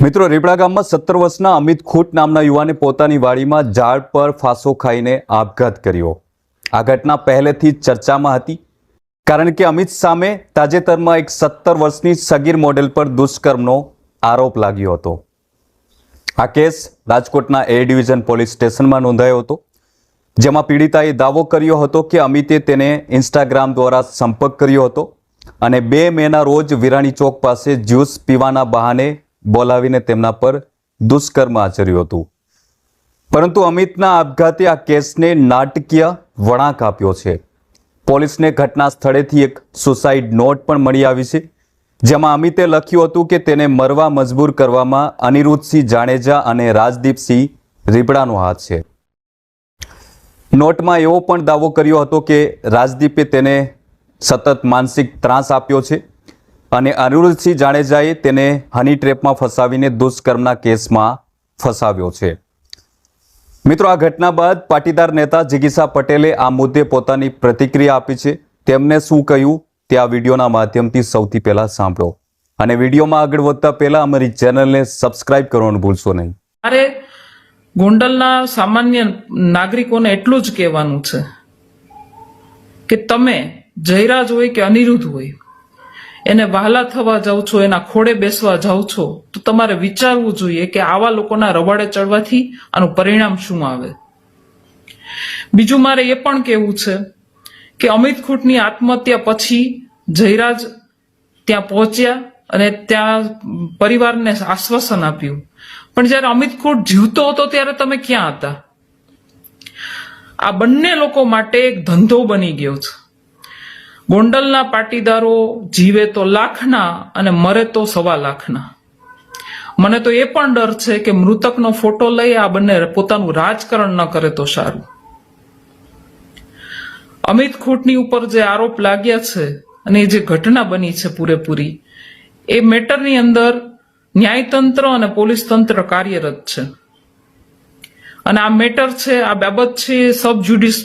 મિત્રો રીપડા ગામમાં 17 વર્ષના અમિત ખૂટ નામના યુવાને પોતાની વાડીમાં ઝાડ પર ફાંસો ખાઈને આપઘાત કર્યો। આ ઘટના પહેલેથી જ ચર્ચામાં હતી, કારણ કે અમિત સામે તાજેતરમાં એક 17 વર્ષની સગીર મોડેલ પર દુષ્કર્મનો આરોપ લાગ્યો હતો। આ કેસ રાજકોટના એ ડિવિઝન પોલીસ સ્ટેશનમાં નોંધાયો હતો, જેમાં પીડિતાએ દાવો કર્યો હતો કે અમિતે તેને ઇન્સ્ટાગ્રામ દ્વારા સંપર્ક કર્યો હતો અને 2 મેના રોજ વિરાણી ચોક પાસે જ્યુસ પીવાના બહાને બોલાવીને તેમના પર દુષ્કર્મ આચર્યું હતું। પરંતુ અમિતના આપઘાતે આ કેસને નાટકીય વળાંક આપ્યો છે। પોલીસને ઘટના સ્થળેથી એક સુસાઇડ નોટ પણ મળી આવી છે, જેમાં અમિતે લખ્યું હતું કે તેને મરવા મજબૂર કરવામાં અનિરુદ્ધસિંહ જાડેજા અને રાજદીપસિંહ રીપડાનો હાથ છે। નોટમાં એવો પણ દાવો કર્યો હતો કે રાજદીપે તેને સતત માનસિક ત્રાસ આપ્યો છે અને અનિરુદ્ધસિંહ જાડેજાએ તેને હની ટ્રેપમાં ફસાવીને દુષ્કર્મના કેસમાં ફસાવ્યો છે। મિત્રો, આ ઘટના બાદ પાટીદાર નેતા જિગીશા પટેલે આ મુદ્દે પોતાની પ્રતિક્રિયા આપી છે। તેમને શું કહ્યું તે આ વિડીયોના માધ્યમથી સૌથી પહેલા સાંભળો અને વિડીયોમાં આગળ વધતા પહેલા અમારી ચેનલને સબસ્ક્રાઇબ કરવાનું ભૂલશો નહીં। અરે ગોંડલના સામાન્ય નાગરિકોને એટલું જ કહેવાનું છે કે તમે જયરાજ હોય કે અનિરુદ્ધ હોય, એને વહાલા થવા જાઓ છો, એના ખોળે બેસવા જાઓ છો, તો તમારે વિચારવું જોઈએ કે આવા લોકોના રવાડે ચડવાથી આનું પરિણામ શું આવે। બીજું મારે એ પણ કહેવું છે કે અમિત ખૂટની આત્મહત્યા પછી જયરાજ ત્યાં પહોંચ્યા અને ત્યાં પરિવારને આશ્વાસન આપ્યું, પણ જ્યારે અમિત ખૂટ જીવતો હતો ત્યારે તમે ક્યાં હતા? આ બંને લોકો માટે એક ધંધો બની ગયો છે। ગોંડલના પાટીદારો જીવે તો લાખના અને મરે તો 1.25 લાખના। મને તો એ પણ ડર છે કે મૃતકનો ફોટો લઈ આ બંને પોતાનું રાજકારણ ન કરે તો સારું। અમિત ખૂટની ઉપર જે આરોપ લાગ્યા છે અને જે ઘટના બની છે પૂરેપૂરી, એ મેટરની અંદર ન્યાયતંત્ર અને પોલીસ તંત્ર કાર્યરત છે અને આ મેટર છે, આ બાબત છે સબ જ્યુડિસ